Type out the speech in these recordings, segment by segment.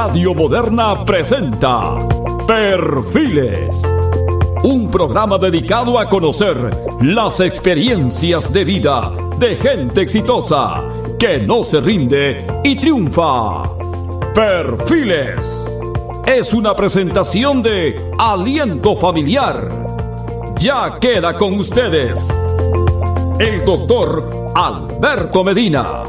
Radio Moderna presenta Perfiles, un programa dedicado a conocer las experiencias de vida de gente exitosa que no se rinde y triunfa. Perfiles es una presentación de Aliento Familiar. Ya queda con ustedes el doctor Alberto Medina.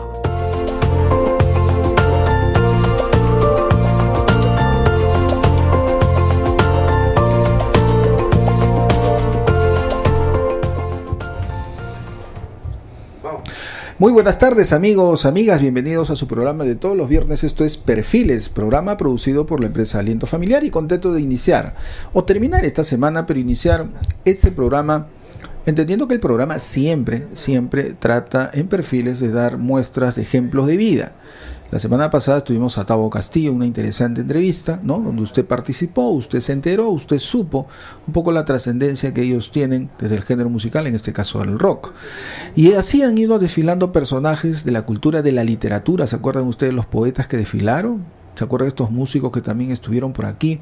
Muy buenas tardes, amigos, amigas, bienvenidos a su programa de todos los viernes. Esto es Perfiles, programa producido por la empresa Aliento Familiar, y contento de iniciar o terminar esta semana, pero iniciar este programa entendiendo que el programa siempre trata en Perfiles de dar muestras de ejemplos de vida. La semana pasada estuvimos a Tavo Castillo, una interesante entrevista, ¿no? Donde usted participó, usted se enteró, usted supo un poco la trascendencia que ellos tienen desde el género musical, en este caso del rock. Y así han ido desfilando personajes de la cultura, de la literatura. ¿Se acuerdan ustedes los poetas que desfilaron? ¿Se acuerdan de estos músicos que también estuvieron por aquí?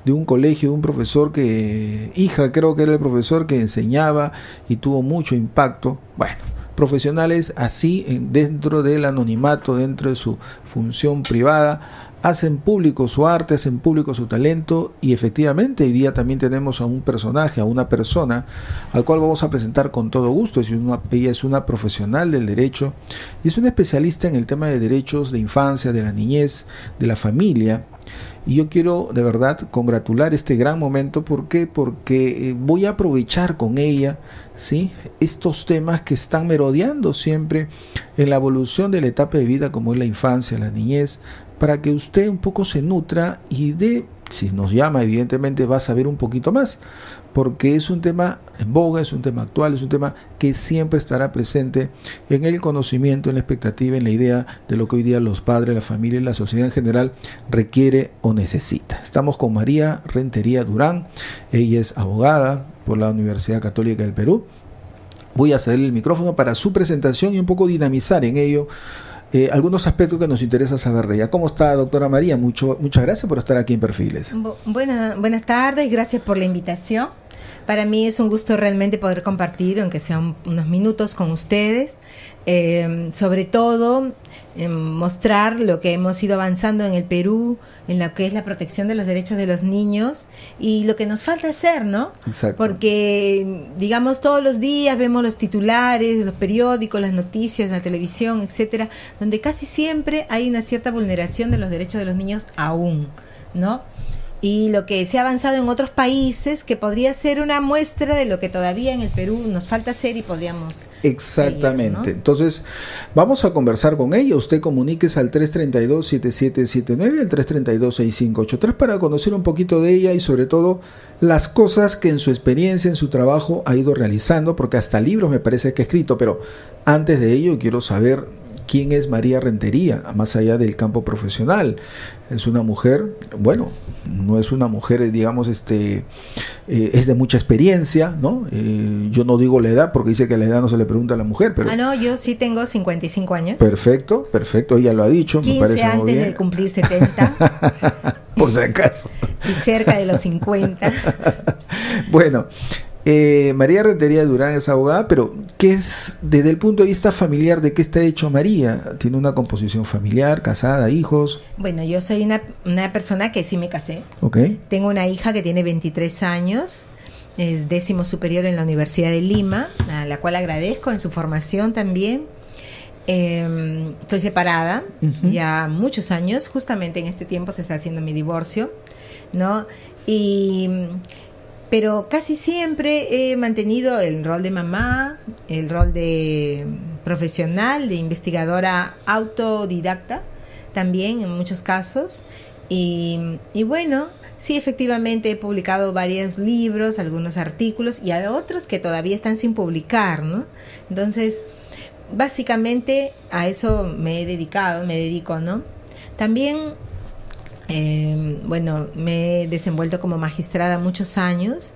De un colegio, de un profesor que, creo que era el profesor que enseñaba y tuvo mucho impacto. Bueno, profesionales así dentro del anonimato, dentro de su función privada, hacen público su arte, hacen público su talento, y efectivamente hoy día también tenemos a un personaje, a una persona al cual vamos a presentar con todo gusto. Ella es una profesional del derecho y es una especialista en el tema de derechos de infancia, de la niñez, de la familia. Y yo quiero de verdad congratular este gran momento. ¿Por qué? Porque voy a aprovechar con ella, ¿sí?, estos temas que están merodeando siempre en la evolución de la etapa de vida, como es la infancia, la niñez, para que usted un poco se nutra y si nos llama, evidentemente va a saber un poquito más, porque es un tema en boga, es un tema actual, es un tema que siempre estará presente en el conocimiento, en la expectativa, en la idea de lo que hoy día los padres, la familia y la sociedad en general requiere o necesita. Estamos con María Rentería Durán. Ella es abogada por la Universidad Católica del Perú. Voy a cederle el micrófono para su presentación y un poco dinamizar en ello algunos aspectos que nos interesa saber de ella. ¿Cómo está, doctora María? Muchas gracias por estar aquí en Perfiles. Buenas tardes, gracias por la invitación. Para mí es un gusto realmente poder compartir, aunque sean unos minutos, con ustedes, sobre todo mostrar lo que hemos ido avanzando en el Perú, en lo que es la protección de los derechos de los niños y lo que nos falta hacer, ¿no? Exacto. Porque, digamos, todos los días vemos los titulares, los periódicos, las noticias, la televisión, etcétera, donde casi siempre hay una cierta vulneración de los derechos de los niños aún, ¿no? Y lo que se ha avanzado en otros países, que podría ser una muestra de lo que todavía en el Perú nos falta hacer y podríamos exactamente seguir, ¿no? Entonces vamos a conversar con ella. Usted comuníquese al 332-7779, al 332-6583, para conocer un poquito de ella y sobre todo las cosas que en su experiencia, en su trabajo ha ido realizando, porque hasta libros me parece que ha escrito. Pero antes de ello quiero saber quién es María Rentería, más allá del campo profesional. Es una mujer, bueno, no es una mujer, digamos, es de mucha experiencia, ¿no? Yo no digo la edad, porque dice que la edad no se le pregunta a la mujer, pero... no, yo sí tengo 55 años. Perfecto, ella lo ha dicho, 15 me parece muy antes bien. de cumplir 70. Por si acaso. Y cerca de los 50. Bueno, María Rentería Durán es abogada, pero ¿qué es, desde el punto de vista familiar, de qué está hecho María? ¿Tiene una composición familiar, casada, hijos? Bueno, yo soy una persona que sí me casé. Okay. Tengo una hija que tiene 23 años, es 10º superior en la Universidad de Lima, a la cual agradezco en su formación también. Estoy separada ya muchos años, justamente en este tiempo se está haciendo mi divorcio, ¿no? Pero casi siempre he mantenido el rol de mamá, el rol de profesional, de investigadora autodidacta, también en muchos casos. Y bueno, sí, efectivamente he publicado varios libros, algunos artículos, y hay otros que todavía están sin publicar, ¿no? Entonces, básicamente a eso me dedico, ¿no? También... me he desenvuelto como magistrada muchos años,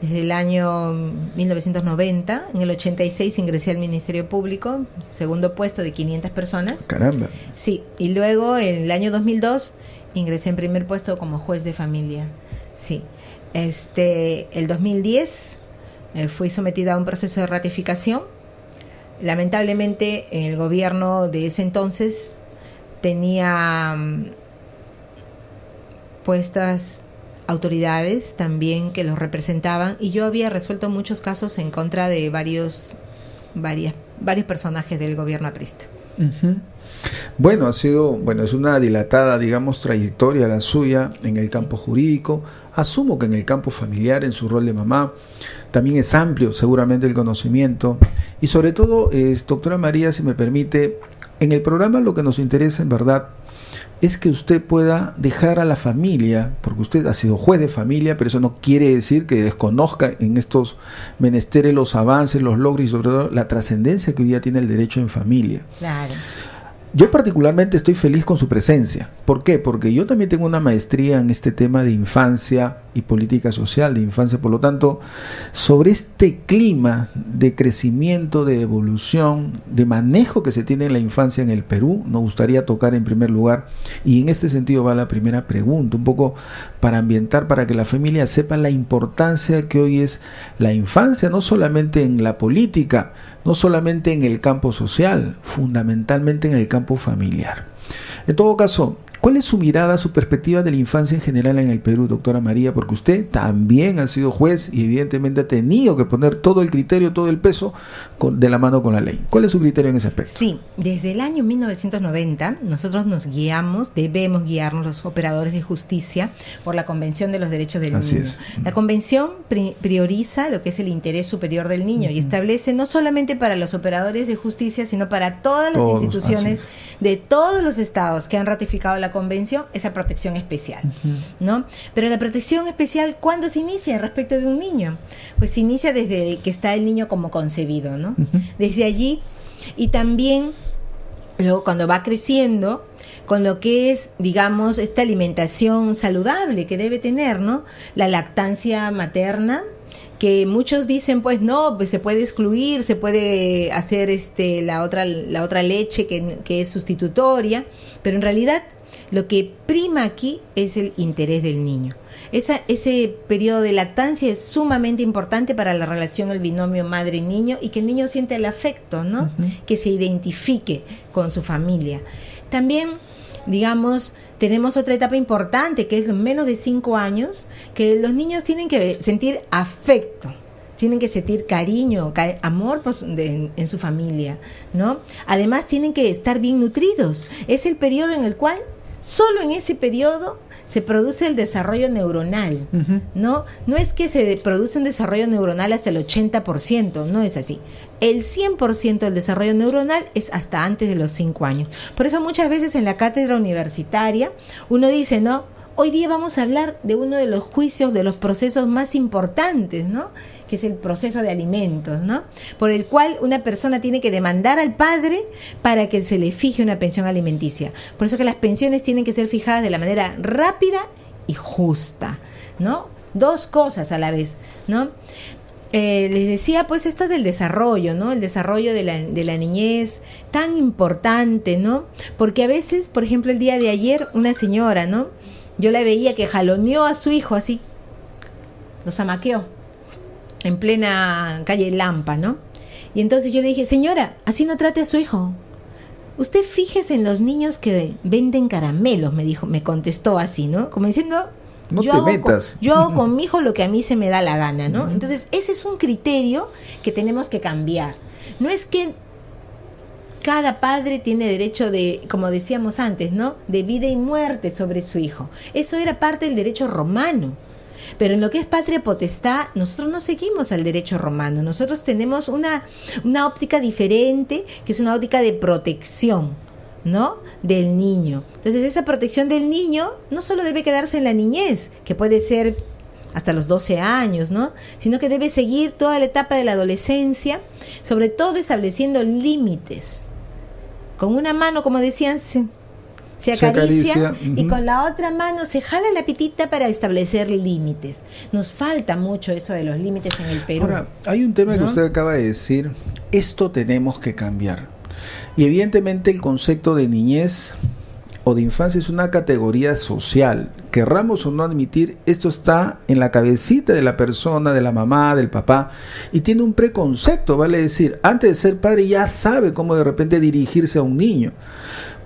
desde el año 1990. En el 86 ingresé al Ministerio Público, segundo puesto de 500 personas. Caramba. Sí, y luego en el año 2002 ingresé en primer puesto como juez de familia. Sí. El 2010 fui sometida a un proceso de ratificación. Lamentablemente el gobierno de ese entonces tenía puestas autoridades también que los representaban, y yo había resuelto muchos casos en contra de varios personajes del gobierno aprista. Uh-huh. Bueno, es una dilatada, digamos, trayectoria la suya en el campo jurídico. Asumo que en el campo familiar, en su rol de mamá, también es amplio seguramente el conocimiento. Y sobre todo, doctora María, si me permite, en el programa lo que nos interesa en verdad es que usted pueda dejar a la familia, porque usted ha sido juez de familia, pero eso no quiere decir que desconozca en estos menesteres los avances, los logros y sobre todo la trascendencia que hoy día tiene el derecho en familia. Claro. Yo particularmente estoy feliz con su presencia. ¿Por qué? Porque yo también tengo una maestría en este tema de infancia y política social de infancia. Por lo tanto, sobre este clima de crecimiento, de evolución, de manejo que se tiene en la infancia en el Perú, nos gustaría tocar en primer lugar. Y en este sentido va la primera pregunta, un poco para ambientar, para que la familia sepa la importancia que hoy es la infancia, no solamente en la política, no solamente en el campo social, fundamentalmente en el campo familiar. En todo caso, ¿cuál es su mirada, su perspectiva de la infancia en general en el Perú, doctora María? Porque usted también ha sido juez y evidentemente ha tenido que poner todo el criterio, todo el peso de la mano con la ley. ¿Cuál es su criterio en ese aspecto? Sí, desde el año 1990 nosotros debemos guiarnos los operadores de justicia por la Convención de los Derechos del Así Niño. es. La Convención prioriza lo que es el interés superior del niño y establece no solamente para los operadores de justicia, sino para todas las instituciones de todos los estados que han ratificado la Convención, esa protección especial, ¿no? Pero la protección especial, ¿cuándo se inicia respecto de un niño? Pues se inicia desde que está el niño como concebido, ¿no? Desde allí, y también luego cuando va creciendo, con lo que es, digamos, esta alimentación saludable que debe tener, ¿no? La lactancia materna, que muchos dicen, pues no, pues se puede excluir, se puede hacer la otra leche que es sustitutoria, pero en realidad lo que prima aquí es el interés del niño. Ese periodo de lactancia es sumamente importante para la relación, el binomio madre-niño, y que el niño sienta el afecto, ¿no? Que se identifique con su familia. También, digamos, tenemos otra etapa importante, que es menos de 5 años, que los niños tienen que sentir afecto, tienen que sentir cariño, amor en su familia, ¿no? Además tienen que estar bien nutridos. Es el periodo en el cual, solo en ese periodo, se produce el desarrollo neuronal, ¿no? No es que se produce un desarrollo neuronal hasta el 80%, no es así. El 100% del desarrollo neuronal es hasta antes de los 5 años. Por eso muchas veces en la cátedra universitaria uno dice, ¿no? Hoy día vamos a hablar de uno de los juicios, de los procesos más importantes, ¿no? Que es el proceso de alimentos, ¿no? Por el cual una persona tiene que demandar al padre para que se le fije una pensión alimenticia. Por eso que las pensiones tienen que ser fijadas de la manera rápida y justa, ¿no? 2 cosas a la vez, ¿no? Les decía, pues, esto del desarrollo, ¿no? El desarrollo de la niñez, tan importante, ¿no? Porque a veces, por ejemplo, el día de ayer, una señora, ¿no? Yo la veía que jaloneó a su hijo así, lo zamaqueó en plena calle Lampa, ¿no? Y entonces yo le dije, señora, así no trate a su hijo. Usted fíjese en los niños que venden caramelos, me contestó así, ¿no? Como diciendo, no te metas. Yo hago con mi hijo lo que a mí se me da la gana, ¿no? Entonces ese es un criterio que tenemos que cambiar. No es que cada padre tiene derecho de, como decíamos antes, ¿no? De vida y muerte sobre su hijo. Eso era parte del derecho romano. Pero en lo que es patria potestad, nosotros no seguimos al derecho romano. Nosotros tenemos una óptica diferente, que es una óptica de protección, ¿no? Del niño. Entonces, esa protección del niño no solo debe quedarse en la niñez, que puede ser hasta los 12 años, ¿no? Sino que debe seguir toda la etapa de la adolescencia, sobre todo estableciendo límites. Con una mano, como decían, se acaricia y con la otra mano se jala la pitita para establecer límites. Nos falta mucho eso de los límites en el Perú. Ahora, hay un tema, ¿no?, que usted acaba de decir, esto tenemos que cambiar. Y evidentemente el concepto de niñez o de infancia es una categoría social. Querramos o no admitir, esto está en la cabecita de la persona, de la mamá, del papá, y tiene un preconcepto, vale decir, antes de ser padre ya sabe cómo de repente dirigirse a un niño.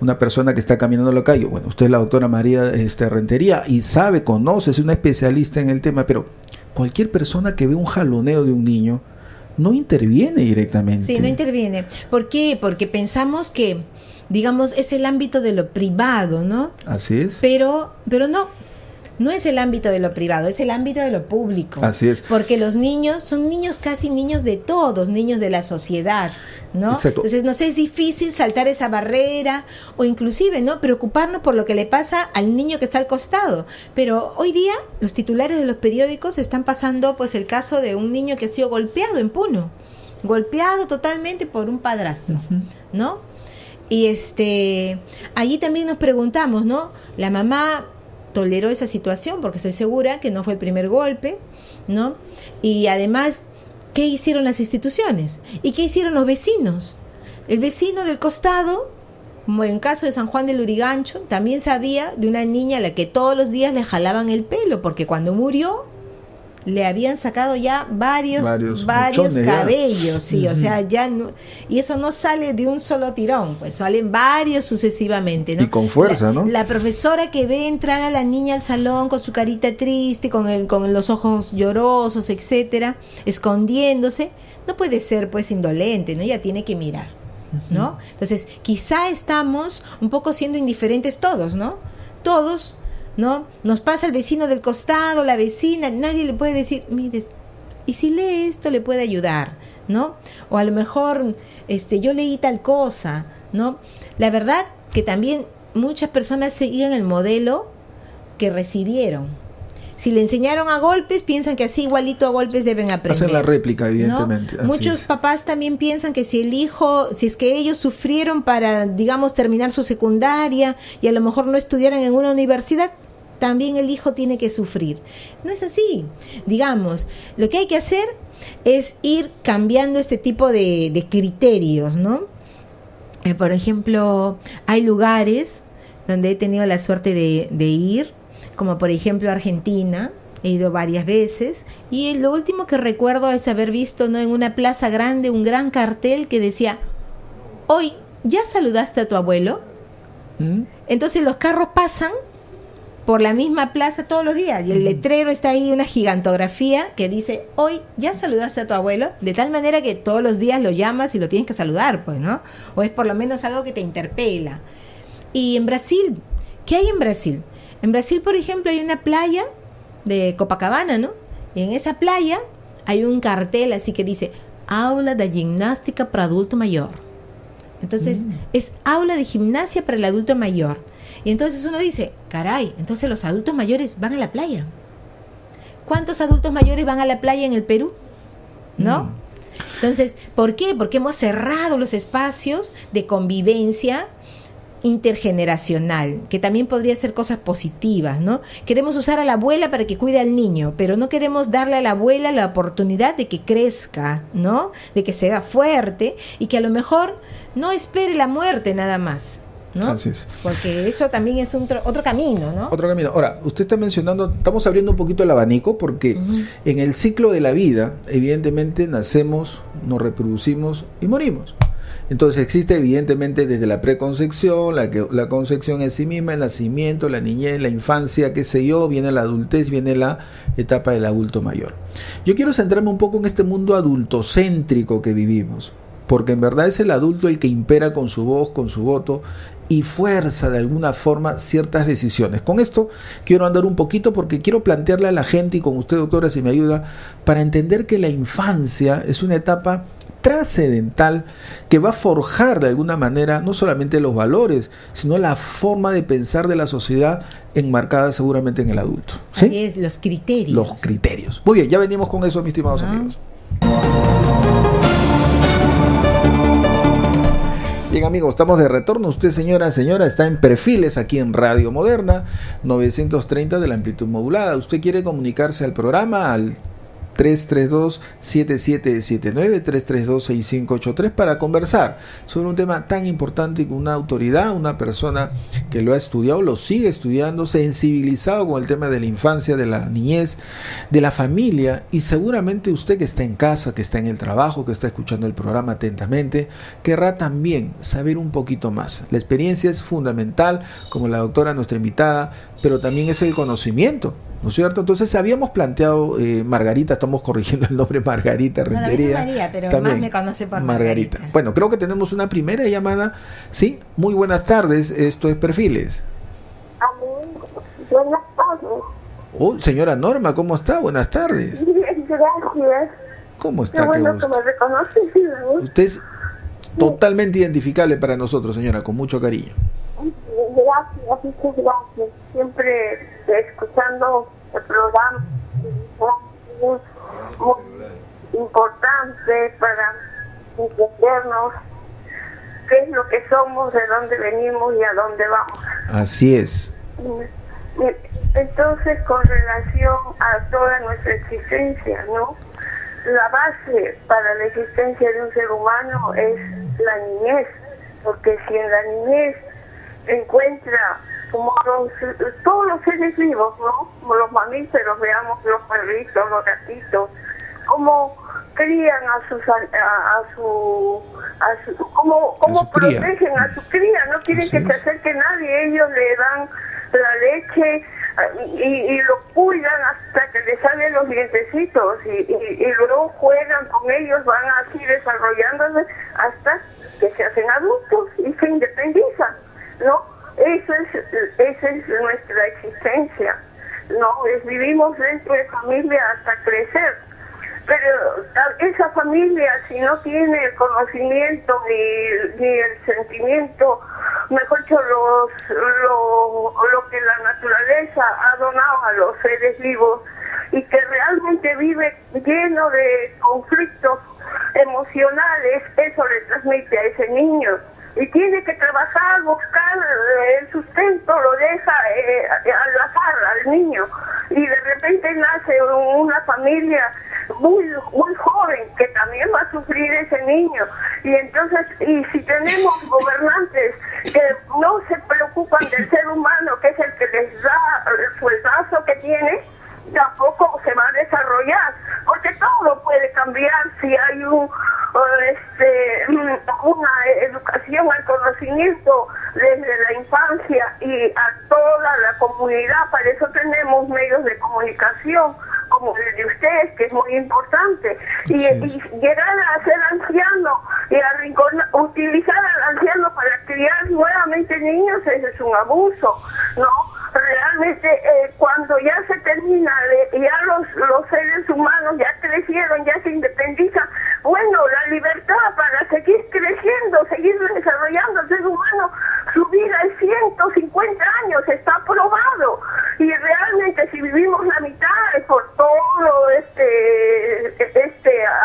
Una persona que está caminando en la calle, bueno, usted es la doctora María Rentería y sabe, conoce, es una especialista en el tema, pero cualquier persona que ve un jaloneo de un niño no interviene directamente. Sí, no interviene. ¿Por qué? Porque pensamos que, digamos, es el ámbito de lo privado, ¿no? Así es. Pero no es el ámbito de lo privado, es el ámbito de lo público. Así es. Porque los niños son niños, casi niños de todos, niños de la sociedad, ¿no? Exacto. Entonces, no sé, es difícil saltar esa barrera o inclusive, ¿no?, preocuparnos por lo que le pasa al niño que está al costado. Pero hoy día los titulares de los periódicos están pasando pues el caso de un niño que ha sido golpeado en Puno, golpeado totalmente por un padrastro, ¿no? Y allí también nos preguntamos, ¿no? La mamá toleró esa situación porque estoy segura que no fue el primer golpe, ¿no? Y además, ¿qué hicieron las instituciones? ¿Y qué hicieron los vecinos? El vecino del costado, como en el caso de San Juan del Lurigancho, también sabía de una niña a la que todos los días le jalaban el pelo, porque cuando murió le habían sacado ya varios cabellos, sí, o sea, ya no, y eso no sale de un solo tirón, pues salen varios sucesivamente, ¿no? Y con fuerza, ¿no? La profesora que ve entrar a la niña al salón con su carita triste, con los ojos llorosos, etcétera, escondiéndose, no puede ser pues indolente, ¿no? Ella tiene que mirar, ¿no? Entonces, quizá estamos un poco siendo indiferentes todos, ¿no? Todos, ¿no? Nos pasa el vecino del costado, la vecina, nadie le puede decir, mire, y si lee esto le puede ayudar, ¿no? O a lo mejor yo leí tal cosa, ¿no? La verdad que también muchas personas seguían el modelo que recibieron. Si le enseñaron a golpes, piensan que así igualito a golpes deben aprender. Hacen la réplica, evidentemente. ¿No? Muchos papás también piensan que si es que ellos sufrieron para, digamos, terminar su secundaria y a lo mejor no estudiaran en una universidad, también el hijo tiene que sufrir. No es así. Digamos, lo que hay que hacer es ir cambiando este tipo de criterios, ¿no? Por ejemplo, hay lugares donde he tenido la suerte de ir, como por ejemplo Argentina, he ido varias veces, y lo último que recuerdo es haber visto, ¿no?, en una plaza grande un gran cartel que decía, hoy, ¿ya saludaste a tu abuelo? Entonces los carros pasan por la misma plaza todos los días y el letrero está ahí, una gigantografía que dice, hoy ya saludaste a tu abuelo, de tal manera que todos los días lo llamas y lo tienes que saludar, pues, ¿no? O es por lo menos algo que te interpela. Y en Brasil, ¿qué hay en Brasil? En Brasil, por ejemplo, hay una playa de Copacabana, ¿no? Y en esa playa hay un cartel así que dice, aula de gimnástica para adulto mayor. Entonces, es aula de gimnasia para el adulto mayor. Y entonces uno dice, caray, entonces los adultos mayores van a la playa. ¿Cuántos adultos mayores van a la playa en el Perú? ¿No? Entonces, ¿por qué? Porque hemos cerrado los espacios de convivencia intergeneracional, que también podría ser cosas positivas, ¿no? Queremos usar a la abuela para que cuide al niño, pero no queremos darle a la abuela la oportunidad de que crezca, ¿no? De que sea fuerte y que a lo mejor no espere la muerte nada más, ¿no? Así es. Porque eso también es otro camino, ¿no? Otro camino. Ahora, usted está mencionando, estamos abriendo un poquito el abanico porque en el ciclo de la vida, evidentemente, nacemos, nos reproducimos y morimos. Entonces existe evidentemente desde la preconcepción, la concepción en sí misma, el nacimiento, la niñez, la infancia, qué sé yo, viene la adultez, viene la etapa del adulto mayor. Yo quiero centrarme un poco en este mundo adultocéntrico que vivimos, porque en verdad es el adulto el que impera con su voz, con su voto y fuerza de alguna forma ciertas decisiones. Con esto quiero andar un poquito porque quiero plantearle a la gente y con usted, doctora, si me ayuda, para entender que la infancia es una etapa trascendental que va a forjar de alguna manera no solamente los valores, sino la forma de pensar de la sociedad enmarcada seguramente en el adulto. ¿Sí? Así es, los criterios. Los criterios. Muy bien, ya venimos con eso, mis estimados amigos. Bien, amigos, estamos de retorno. Usted, señora, está en Perfiles aquí en Radio Moderna 930 de la amplitud modulada. Usted quiere comunicarse al programa al 332-7779, 332-6583 para conversar sobre un tema tan importante con una autoridad, una persona que lo ha estudiado, lo sigue estudiando, sensibilizado con el tema de la infancia, de la niñez, de la familia, y seguramente usted que está en casa, que está en el trabajo, que está escuchando el programa atentamente, querrá también saber un poquito más. La experiencia es fundamental, como la doctora nuestra invitada, pero también es el conocimiento, ¿no es cierto? Entonces habíamos planteado, Margarita, estamos corrigiendo el nombre, Margarita Rentería. María, pero también, más me conoce por Margarita. Bueno, creo que tenemos una primera llamada. Sí, muy buenas tardes, esto es Perfiles. Buenas tardes. Oh, señora Norma, ¿cómo está? Buenas tardes. Bien, gracias. ¿Cómo está? Qué bueno Qué que gusto. me reconoces. Usted es totalmente identificable para nosotros, señora, con mucho cariño. Gracias, muchas gracias. Siempre escuchando el programa, muy importante para entendernos qué es lo que somos, de dónde venimos y a dónde vamos. Así es. Entonces, con relación a toda nuestra existencia, ¿no? La base para la existencia de un ser humano es la niñez, porque si en la niñez encuentra como todos los seres vivos, ¿no? Como los mamíferos, veamos los perritos, los gatitos, cómo crían cómo protegen a su cría, no quieren Así que se es. acerque nadie, ellos le dan la leche y lo cuidan hasta que le salen los dientecitos y luego juegan con ellos, van así desarrollándose hasta que se hacen adultos y se independizan, ¿no? Esa es nuestra existencia, ¿no? Vivimos dentro de familia hasta crecer, pero esa familia, si no tiene el conocimiento ni el sentimiento, mejor dicho, lo que la naturaleza ha donado a los seres vivos y que realmente vive lleno de conflictos emocionales, eso le transmite a ese niño. Y tiene que trabajar, buscar el sustento, lo deja al azar al niño. Y de repente nace una familia muy joven que también va a sufrir ese niño. Y entonces, y si tenemos gobernantes que no se preocupan del ser humano, que es el que les da el sueldazo que tiene, tampoco se va a desarrollar, porque todo puede cambiar si hay una educación al conocimiento desde la infancia y a toda la comunidad. Para eso tenemos medios de comunicación como el de ustedes, que es muy importante, y llegar a ser anciano y utilizar al anciano para criar nuevamente niños, ese es un abuso, ¿no? Realmente cuando ya se termina, ya los seres humanos ya crecieron, ya se independizan, bueno, la libertad para seguir creciendo, seguir desarrollando el ser humano, su vida es 150 años, está probado, y realmente si vivimos la mitad es por todo este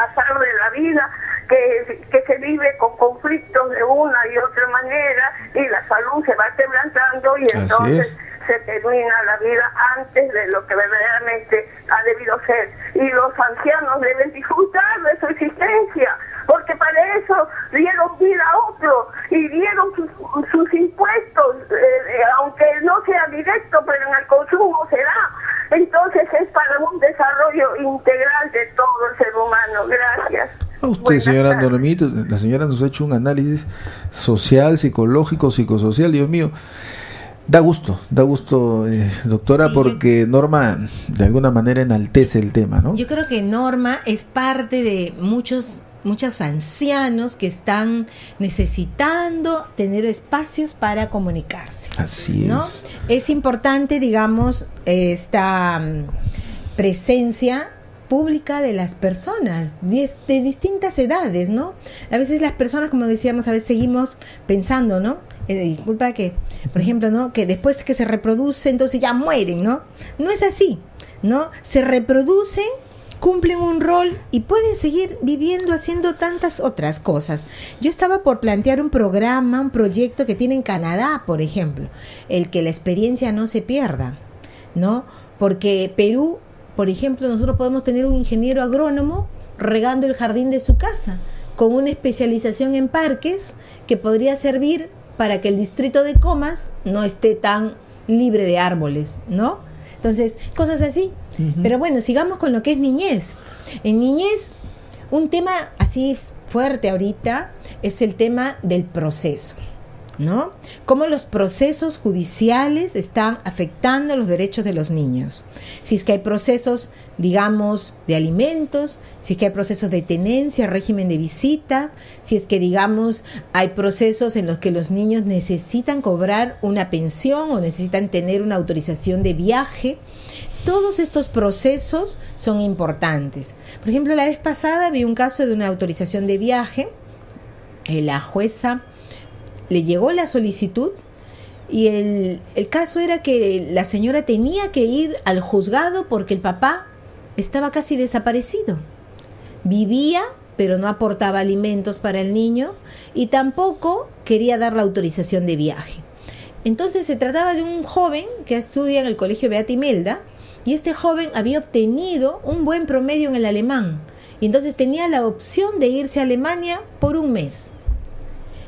azar de la vida que se vive con conflictos de una y otra manera, y la salud se va quebrantando y entonces se termina la vida antes de lo que verdaderamente ha debido ser. Y los ancianos deben disfrutar de su existencia, porque para eso dieron vida a otro y dieron sus impuestos, aunque no sea directo, pero en el consumo será. Entonces es para un desarrollo integral de todo el ser humano. Gracias. A usted, señora Normito, la señora nos ha hecho un análisis social, psicológico, psicosocial, Dios mío. Da gusto, doctora, sí, porque Norma de alguna manera enaltece el tema, ¿no? Yo creo que Norma es parte de muchos ancianos que están necesitando tener espacios para comunicarse. Así ¿no? Es importante, digamos, esta presencia pública de las personas de distintas edades, ¿no? A veces las personas, como decíamos, a veces seguimos pensando, ¿no? Disculpa que, por ejemplo, ¿no? Que después que se reproduce, entonces ya mueren, ¿no? No es así, ¿no? Se reproducen, cumplen un rol y pueden seguir viviendo, haciendo tantas otras cosas. Yo estaba por plantear un programa, un proyecto que tiene en Canadá, por ejemplo, el que la experiencia no se pierda, ¿no? Porque Perú Por ejemplo, nosotros podemos tener un ingeniero agrónomo regando el jardín de su casa, con una especialización en parques que podría servir para que el distrito de Comas no esté tan libre de árboles, ¿no? Entonces, cosas así. Pero bueno, sigamos con lo que es niñez. En niñez, un tema así fuerte ahorita es el tema del proceso, ¿no? Cómo los procesos judiciales están afectando los derechos de los niños. Si es que hay procesos, digamos, de alimentos, si es que hay procesos de tenencia, régimen de visita, si es que, digamos, hay procesos en los que los niños necesitan cobrar una pensión o necesitan tener una autorización de viaje. Todos estos procesos son importantes. Por ejemplo, la vez pasada vi un caso de una autorización de viaje. La jueza le llegó la solicitud y el caso era que la señora tenía que ir al juzgado porque el papá estaba casi desaparecido. Vivía, pero no aportaba alimentos para el niño y tampoco quería dar la autorización de viaje. Entonces se trataba de un joven que estudia en el colegio Beata Imelda, y este joven había obtenido un buen promedio en el alemán y entonces tenía la opción de irse a Alemania por un mes.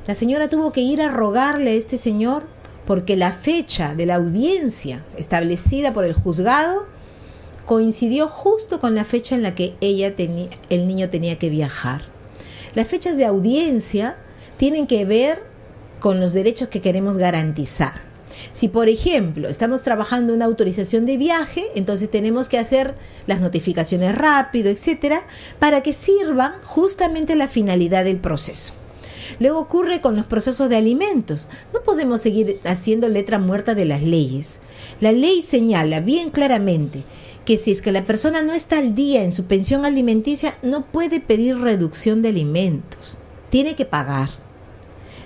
La señora tuvo que ir a rogarle a este señor porque la fecha de la audiencia establecida por el juzgado coincidió justo con la fecha en la que el niño tenía que viajar. Las fechas de audiencia tienen que ver con los derechos que queremos garantizar. Si, por ejemplo, estamos trabajando una autorización de viaje, entonces tenemos que hacer las notificaciones rápido, etcétera, para que sirvan justamente la finalidad del proceso. Luego ocurre con los procesos de alimentos. No podemos seguir haciendo letra muerta de las leyes. La ley señala bien claramente que si es que la persona no está al día en su pensión alimenticia, no puede pedir reducción de alimentos. Tiene que pagar,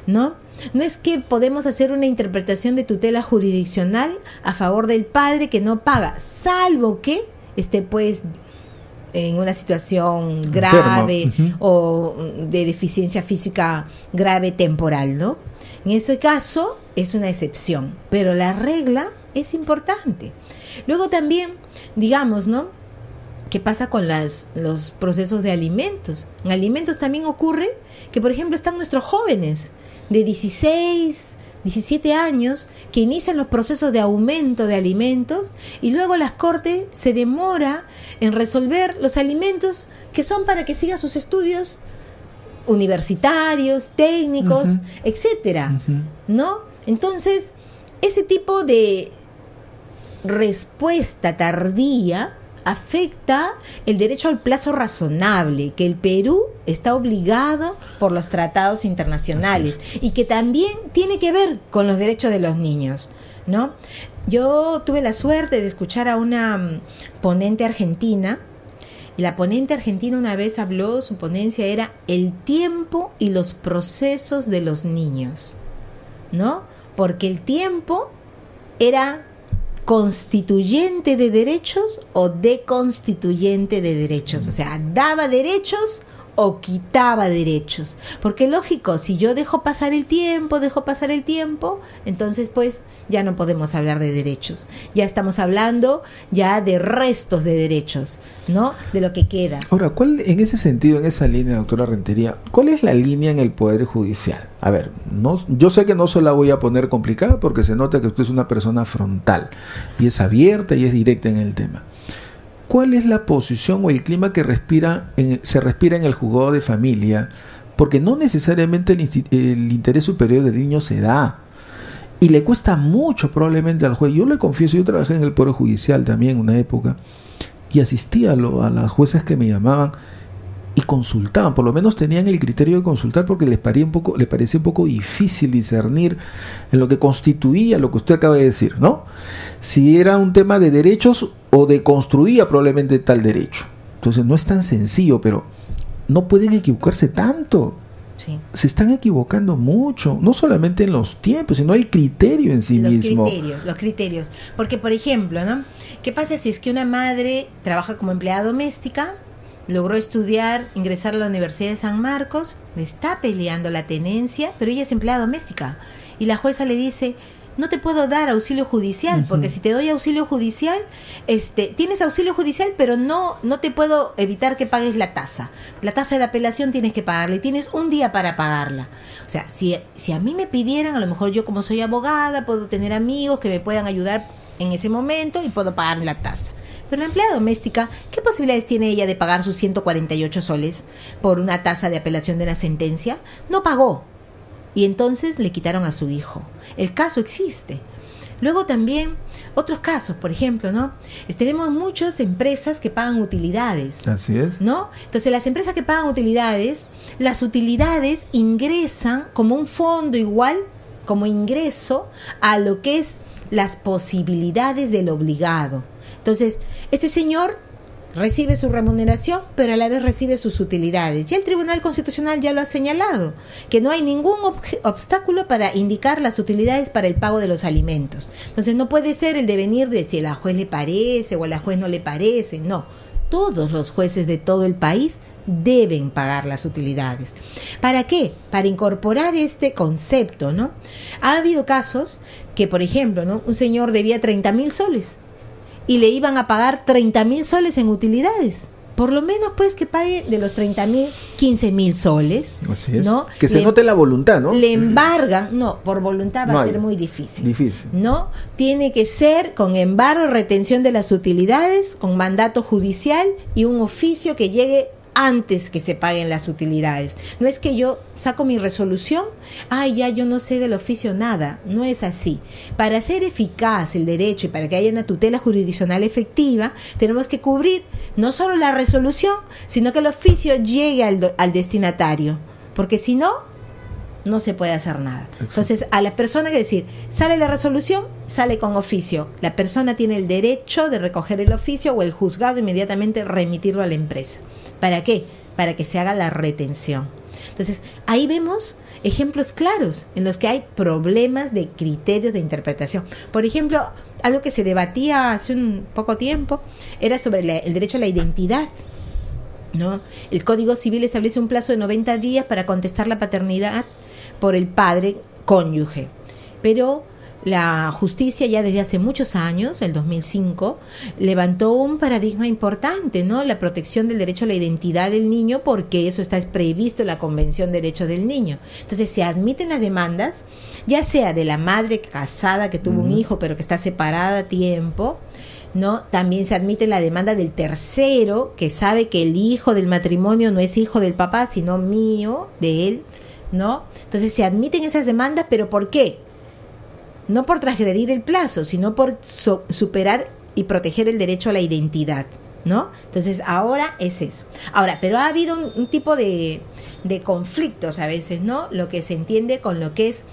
¿no? No es que podemos hacer una interpretación de tutela jurisdiccional a favor del padre que no paga, salvo que esté pues en una situación grave o de deficiencia física grave temporal, ¿no? En ese caso es una excepción, pero la regla es importante. Luego también, digamos, ¿no?, ¿qué pasa con los procesos de alimentos? En alimentos también ocurre que, por ejemplo, están nuestros jóvenes de 16, 17 años que inician los procesos de aumento de alimentos y luego las Cortes se demora en resolver los alimentos que son para que siga sus estudios universitarios, técnicos, etcétera, ¿no? Entonces, ese tipo de respuesta tardía afecta el derecho al plazo razonable, que el Perú está obligado por los tratados internacionales y que también tiene que ver con los derechos de los niños, ¿no? Yo tuve la suerte de escuchar a una ponente argentina, y la ponente argentina una vez habló, su ponencia era el tiempo y los procesos de los niños, ¿no? Porque el tiempo era constituyente de derechos o deconstituyente de derechos, o sea, daba derechos o quitaba derechos, porque lógico, si yo dejo pasar el tiempo, entonces pues ya no podemos hablar de derechos, ya estamos hablando ya de restos de derechos, ¿no?, de lo que queda. Ahora, ¿cuál, en ese sentido, en esa línea, doctora Rentería, cuál es la línea en el Poder Judicial? A ver, no, yo sé que no se la voy a poner complicada porque se nota que usted es una persona frontal y es abierta y es directa en el tema. ¿Cuál es la posición o el clima que se respira en el juzgado de familia? Porque no necesariamente el interés superior del niño se da. Y le cuesta mucho probablemente al juez. Yo le confieso, yo trabajé en el Poder Judicial también en una época y asistía a las jueces que me llamaban y consultaban, por lo menos tenían el criterio de consultar porque les parecía un poco difícil discernir en lo que constituía lo que usted acaba de decir, ¿no? Si era un tema de derechos o de construía probablemente tal derecho. Entonces no es tan sencillo, pero no pueden equivocarse tanto. Sí. Se están equivocando mucho, no solamente en los tiempos, sino el criterio en sí mismo. Los criterios. Porque, por ejemplo, ¿no?, ¿qué pasa si es que una madre trabaja como empleada doméstica, logró estudiar, ingresar a la Universidad de San Marcos, le está peleando la tenencia, pero ella es empleada doméstica? Y la jueza le dice, no te puedo dar auxilio judicial, porque si te doy auxilio judicial, tienes auxilio judicial, pero no te puedo evitar que pagues la tasa. La tasa de apelación tienes que pagarla y tienes un día para pagarla. O sea, si a mí me pidieran, a lo mejor yo como soy abogada, puedo tener amigos que me puedan ayudar en ese momento y puedo pagar la tasa. Pero la empleada doméstica, ¿qué posibilidades tiene ella de pagar sus 148 soles por una tasa de apelación de la sentencia? No pagó. Y entonces le quitaron a su hijo. El caso existe. Luego también, otros casos, por ejemplo, ¿no? Tenemos muchas empresas que pagan utilidades. Así es. ¿No? Entonces, las empresas que pagan utilidades, las utilidades ingresan como un fondo igual, como ingreso a lo que es las posibilidades del obligado. Entonces, este señor recibe su remuneración, pero a la vez recibe sus utilidades. Ya el Tribunal Constitucional ya lo ha señalado, que no hay ningún obstáculo para indicar las utilidades para el pago de los alimentos. Entonces, no puede ser el devenir de si a la juez le parece o a la juez no le parece, no. Todos los jueces de todo el país deben pagar las utilidades. ¿Para qué? Para incorporar este concepto, ¿no? Ha habido casos que, por ejemplo, ¿no? Un señor debía 30.000 soles y le iban a pagar 30.000 soles en utilidades. Por lo menos, pues, que pague de los 30.000, 15.000 soles. Así es. ¿No? Que se note la voluntad, ¿no? Le embargan, no, por voluntad va a ser muy difícil. ¿No? Tiene que ser con embargo, retención de las utilidades, con mandato judicial y un oficio que llegue antes que se paguen las utilidades. No es que yo saco mi resolución, ya yo no sé del oficio nada, no es así. Para ser eficaz el derecho y para que haya una tutela jurisdiccional efectiva, tenemos que cubrir no solo la resolución, sino que el oficio llegue al destinatario, porque si no, no se puede hacer nada. Entonces, a la persona que decir, sale la resolución, sale con oficio. La persona tiene el derecho de recoger el oficio o el juzgado inmediatamente remitirlo a la empresa. ¿Para qué? Para que se haga la retención. Entonces, ahí vemos ejemplos claros en los que hay problemas de criterios de interpretación. Por ejemplo, algo que se debatía hace un poco tiempo era sobre el derecho a la identidad, ¿no? El Código Civil establece un plazo de 90 días para contestar la paternidad por el padre cónyuge, pero la justicia ya desde hace muchos años, el 2005, levantó un paradigma importante, ¿no? La protección del derecho a la identidad del niño, porque eso está previsto en la Convención de Derechos del Niño. Entonces se admiten las demandas, ya sea de la madre casada que tuvo un hijo pero que está separada a tiempo, ¿no? También se admite la demanda del tercero que sabe que el hijo del matrimonio no es hijo del papá, sino mío, de él, ¿no? Entonces se admiten esas demandas, ¿pero por qué? No por transgredir el plazo, sino por superar y proteger el derecho a la identidad, ¿no? Entonces ahora es eso. Ahora, pero ha habido un tipo de conflictos a veces, ¿no? Lo que se entiende con lo que es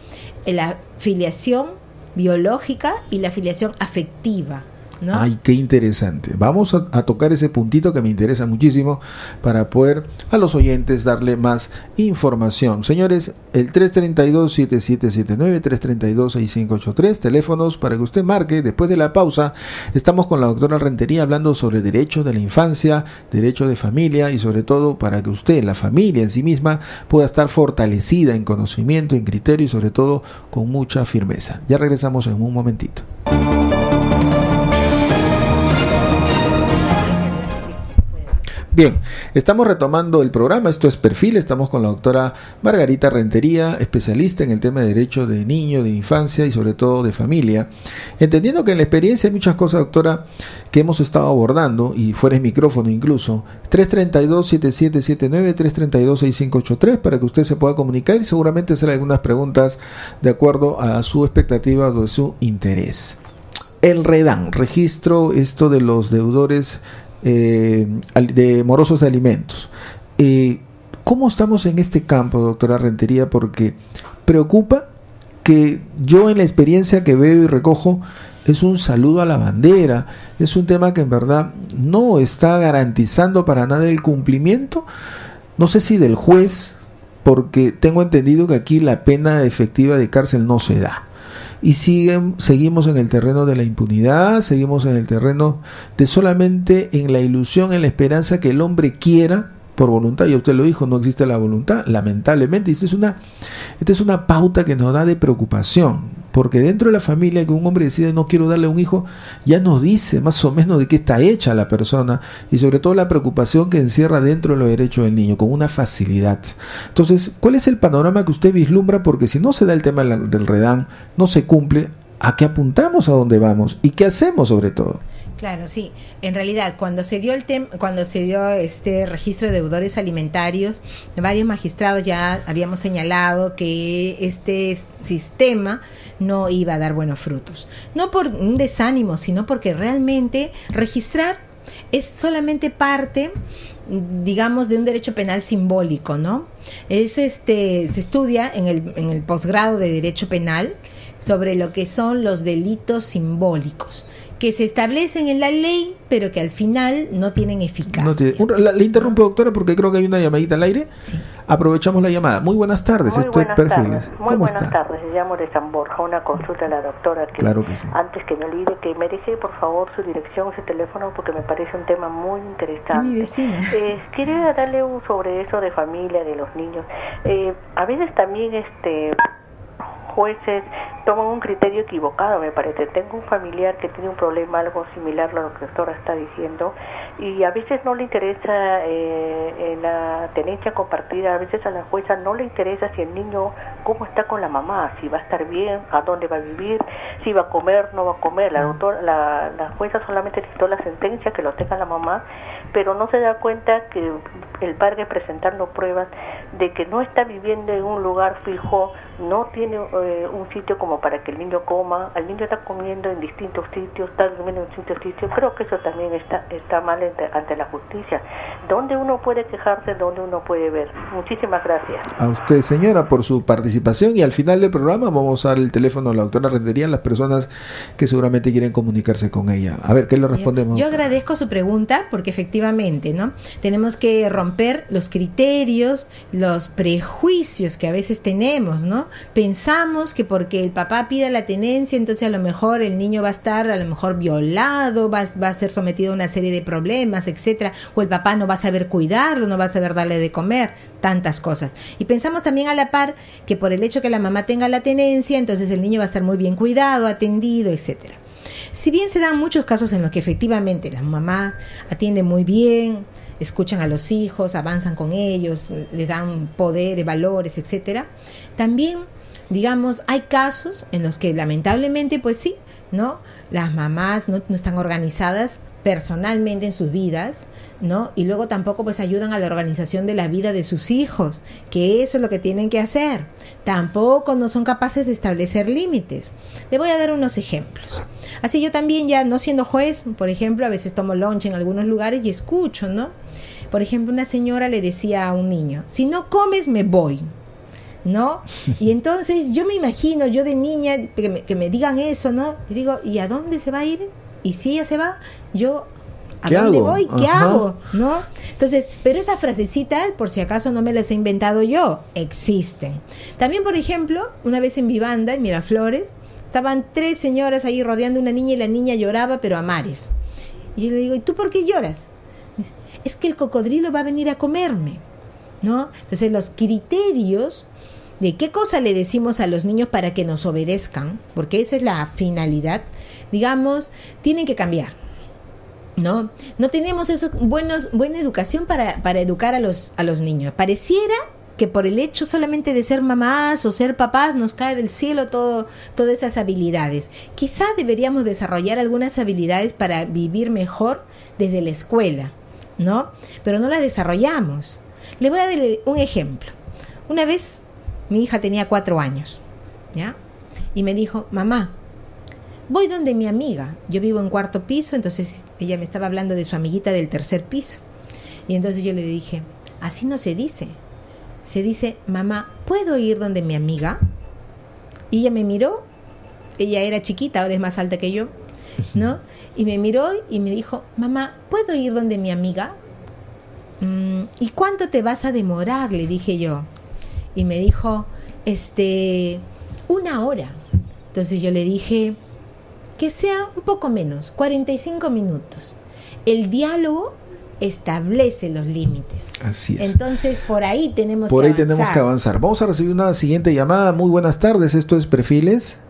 la filiación biológica y la filiación afectiva, ¿no? Ay, qué interesante. Vamos a tocar ese puntito que me interesa muchísimo para poder a los oyentes darle más información. Señores, el 332-7779, 332-6583, teléfonos para que usted marque. Después de la pausa, estamos con la doctora Rentería hablando sobre derechos de la infancia, derechos de familia y sobre todo para que usted, la familia en sí misma, pueda estar fortalecida en conocimiento, en criterio y sobre todo con mucha firmeza. Ya regresamos en un momentito. Bien, estamos retomando el programa, esto es Perfil, estamos con la doctora Margarita Rentería, especialista en el tema de derecho de niño, de infancia y sobre todo de familia, entendiendo que en la experiencia hay muchas cosas, doctora, que hemos estado abordando y fuera de micrófono incluso. 332-7779, 332-6583 para que usted se pueda comunicar y seguramente hacer algunas preguntas de acuerdo a su expectativa o de su interés. El REDAN, registro esto de los deudores de morosos de alimentos. ¿Cómo estamos en este campo, doctora Rentería? Porque preocupa que yo en la experiencia que veo y recojo es un saludo a la bandera, es un tema que en verdad no está garantizando para nada el cumplimiento, no sé si del juez, porque tengo entendido que aquí la pena efectiva de cárcel no se da. Y seguimos en el terreno de la impunidad, seguimos en el terreno de solamente en la ilusión, en la esperanza que el hombre quiera por voluntad. Ya usted lo dijo, no existe la voluntad, lamentablemente. Esta es una pauta que nos da de preocupación, porque dentro de la familia que un hombre decide no quiero darle un hijo, ya nos dice más o menos de qué está hecha la persona y sobre todo la preocupación que encierra dentro de los derechos del niño, con una facilidad. Entonces, ¿cuál es el panorama que usted vislumbra? Porque si no se da el tema del REDAM, no se cumple, ¿a qué apuntamos, a dónde vamos y qué hacemos sobre todo? Claro, sí. En realidad, cuando se dio este registro de deudores alimentarios, varios magistrados ya habíamos señalado que este sistema no iba a dar buenos frutos. No por un desánimo, sino porque realmente registrar es solamente parte, digamos, de un derecho penal simbólico, ¿no? Se estudia en el posgrado de Derecho Penal sobre lo que son los delitos simbólicos, que se establecen en la ley, pero que al final no tienen eficacia. Le interrumpo, doctora, porque creo que hay una llamadita al aire. Sí. Aprovechamos la llamada. Muy buenas tardes. Muy buenas Perfiles. tardes. Muy buenas tardes. Le llamo de San Borja. Una consulta a la doctora. Claro que sí. Antes que me olvide, que me deje por favor su dirección, su teléfono, porque me parece un tema muy interesante. Mi vecina. Quería darle sobre eso de familia, de los niños. A veces también jueces toman un criterio equivocado, me parece. Tengo un familiar que tiene un problema algo similar a lo que la doctora está diciendo, y a veces no le interesa en la tenencia compartida, a veces a la jueza no le interesa si el niño cómo está con la mamá, si va a estar bien, a dónde va a vivir, si va a comer, no va a comer. La jueza solamente dictó la sentencia que lo tenga la mamá, pero no se da cuenta que el padre presentando pruebas de que no está viviendo en un lugar fijo, no tiene un sitio como para que el niño coma, el niño está comiendo en distintos sitios, está durmiendo en distintos sitios. Creo que eso también está mal ante la justicia. ¿Dónde uno puede quejarse? ¿Dónde uno puede ver? Muchísimas gracias. A usted, señora, por su participación, y al final del programa vamos a dar el teléfono a la doctora Rentería a las personas que seguramente quieren comunicarse con ella. A ver, ¿qué le respondemos? Yo agradezco su pregunta porque efectivamente, ¿no? Tenemos que romper los criterios, los prejuicios que a veces tenemos, ¿no? Pensamos que porque el papá pida la tenencia, entonces a lo mejor el niño va a estar a lo mejor violado, va a ser sometido a una serie de problemas, etcétera, o el papá no va a saber cuidarlo, no va a saber darle de comer, tantas cosas. Y pensamos también a la par que por el hecho que la mamá tenga la tenencia, entonces el niño va a estar muy bien cuidado, atendido, etcétera. Si bien se dan muchos casos en los que efectivamente la mamá atiende muy bien, escuchan a los hijos, avanzan con ellos, les dan poder, valores, etcétera, también, digamos, hay casos en los que lamentablemente, pues sí, ¿no? Las mamás no están organizadas personalmente en sus vidas, ¿no? Y luego tampoco pues ayudan a la organización de la vida de sus hijos, que eso es lo que tienen que hacer. Tampoco no son capaces de establecer límites. Le voy a dar unos ejemplos. Así yo también, ya no siendo juez, por ejemplo, a veces tomo lunch en algunos lugares y escucho, ¿no? Por ejemplo, una señora le decía a un niño, si no comes me voy, ¿no? Y entonces yo me imagino, yo de niña, que me digan eso, ¿no? Y digo, ¿y a dónde se va a ir? Y si ella se va, yo ¿a dónde voy? ¿Qué hago? ¿No? Entonces, pero esas frasecitas, por si acaso no me las he inventado yo, existen. También, por ejemplo, una vez en Vivanda, en Miraflores, estaban 3 señoras ahí rodeando a una niña y la niña lloraba, pero a mares. Y yo le digo, ¿y tú por qué lloras? Dice, es que el cocodrilo va a venir a comerme, ¿no? Entonces, los criterios de qué cosa le decimos a los niños para que nos obedezcan, porque esa es la finalidad, digamos, tienen que cambiar, ¿no? No tenemos buena educación para educar a los niños. Pareciera que por el hecho solamente de ser mamás o ser papás nos cae del cielo todas esas habilidades. Quizá deberíamos desarrollar algunas habilidades para vivir mejor desde la escuela, ¿no? Pero no las desarrollamos. Le voy a dar un ejemplo. Una vez mi hija tenía 4 años, ¿ya? Y me dijo, mamá, voy donde mi amiga. Yo vivo en 4º piso, entonces ella me estaba hablando de su amiguita del 3er piso. Y entonces yo le dije, así no se dice. Se dice, mamá, ¿puedo ir donde mi amiga? Y ella me miró, ella era chiquita, ahora es más alta que yo, ¿no? Y me miró y me dijo, mamá, ¿puedo ir donde mi amiga? ¿Y cuánto te vas a demorar? Le dije yo. Y me dijo, 1 hora. Entonces yo le dije, que sea un poco menos, 45 minutos. El diálogo establece los límites. Así es. Entonces, por ahí tenemos que avanzar. Vamos a recibir una siguiente llamada. Muy buenas tardes, esto es Perfiles.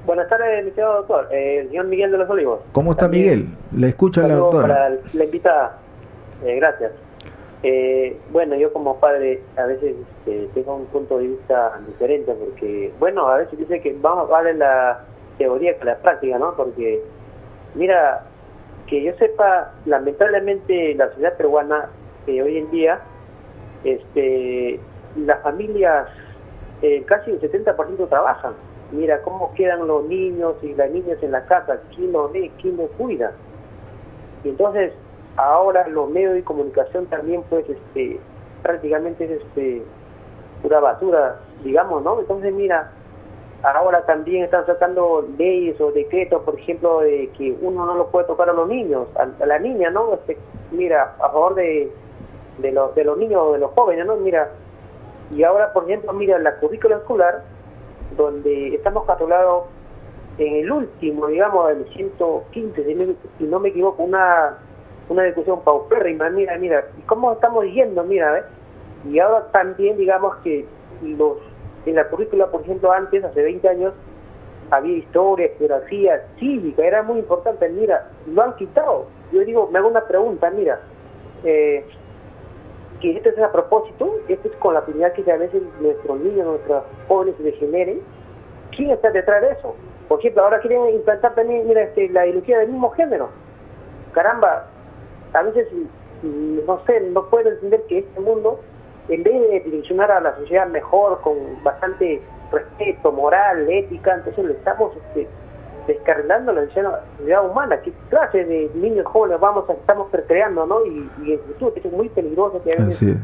Buenas tardes, mi estimado doctor, el señor Miguel de los Olivos. ¿Cómo está Miguel? Le escucha la doctora. Para la invitada. Gracias. Bueno, yo como padre a veces tengo un punto de vista diferente porque, bueno, a veces dice que vamos a darle la teoría que la práctica, ¿no? Porque, mira, que yo sepa, lamentablemente la sociedad peruana hoy en día, las familias, casi el 70% trabajan. Mira cómo quedan los niños y las niñas en la casa, quién los ve, quién los cuida. Y entonces, ahora los medios de comunicación también, pues, prácticamente es pura basura, digamos, ¿no? Entonces, mira, ahora también están sacando leyes o decretos, por ejemplo, de que uno no lo puede tocar a los niños, a la niña, ¿no? Mira, a favor de los niños o de los jóvenes, ¿no? Mira, y ahora, por ejemplo, mira, la currícula escolar, donde estamos catalogados en el último, digamos, el 115, si no me equivoco, una discusión paupérrima, mira, ¿y cómo estamos yendo? Mira, y ahora también, digamos que en la currícula, por ejemplo, antes, hace 20 años, había historia, geografía, cívica, era muy importante, mira, lo han quitado. Yo digo, me hago una pregunta, mira, que esto es a propósito, esto es con la finalidad que a veces nuestros niños, nuestros jóvenes se degeneren. ¿Quién está detrás de eso? Por ejemplo, ahora quieren implantar también, mira, la ideología del mismo género. Caramba, a veces, no sé, no puedo entender que este mundo, en vez de direccionar a la sociedad mejor, con bastante respeto, moral, ética, entonces le estamos descarrilando la sociedad humana. ¿Qué clase de niños jóvenes estamos creando, ¿no? Y el futuro, que es muy peligroso, que a veces,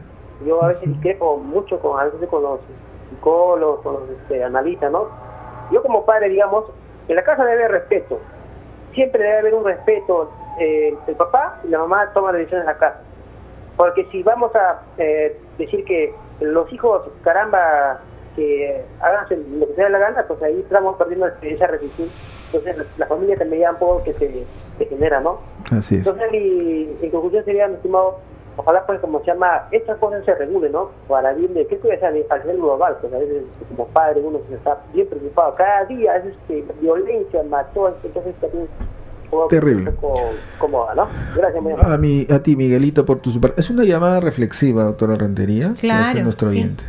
yo a veces discrepo mucho con los psicólogos, con los analistas, ¿no? Yo como padre, digamos, en la casa debe haber respeto, siempre debe haber un respeto, el papá y la mamá toman decisiones en la casa, porque si vamos a decir que los hijos, caramba, que hagan lo que se dé la gana, pues ahí estamos perdiendo esa reflexión. Entonces la familia también ya un poco que se genera, ¿no? Así es. Entonces en conclusión sería, mi estimado, ojalá pues como se llama, estas cosas se regulen, ¿no? Para bien de, ¿qué puede ser a nivel global? Pues a veces como padre uno se está bien preocupado, cada día es violencia, mató, entonces también terrible. Un poco cómoda, ¿no? Gracias, muy amable. A ti, Miguelito, por tu super. Es una llamada reflexiva, doctora Rentería. Claro, nuestro sí. oyente.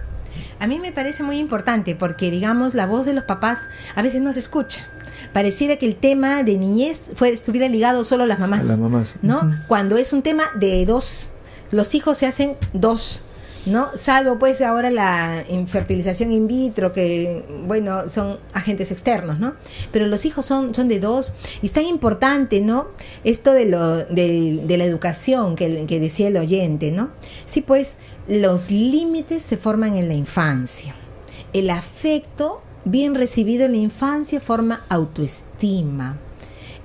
A mí me parece muy importante porque, digamos, la voz de los papás a veces no se escucha. Pareciera que el tema de niñez estuviera ligado solo a las mamás. A las mamás. ¿No? Cuando es un tema de dos, los hijos se hacen dos, ¿no? Salvo pues ahora la infertilización in vitro, que bueno, son agentes externos, ¿no? Pero los hijos son de dos, y es tan importante, ¿no? Esto de la educación que decía el oyente, ¿no? Sí, pues los límites se forman en la infancia. El afecto bien recibido en la infancia forma autoestima,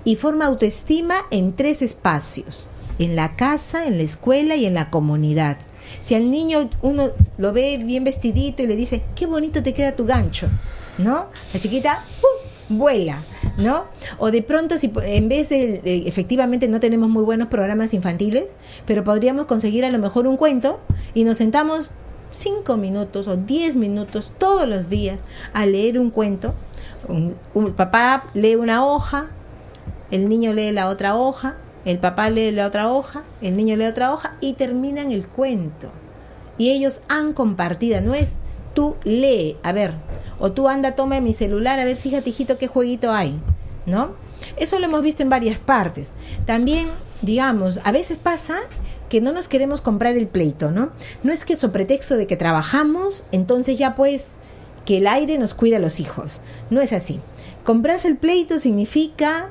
y forma autoestima en 3 espacios: en la casa, en la escuela y en la comunidad. Si al niño uno lo ve bien vestidito y le dice, qué bonito te queda tu gancho, ¿no? La chiquita vuela, ¿no? O de pronto, si en vez de efectivamente no tenemos muy buenos programas infantiles, pero podríamos conseguir a lo mejor un cuento y nos sentamos 5 minutos o 10 minutos todos los días a leer un cuento. Un papá lee una hoja, el niño lee la otra hoja, el papá lee la otra hoja, el niño lee otra hoja y terminan el cuento. Y ellos han compartido, no es tú lee, a ver, o tú anda, toma mi celular, a ver, fíjate, hijito, qué jueguito hay, ¿no? Eso lo hemos visto en varias partes. También, digamos, a veces pasa que no nos queremos comprar el pleito, ¿no? No es que sobre pretexto de que trabajamos, entonces ya pues que el aire nos cuida a los hijos. No es así. Comprarse el pleito significa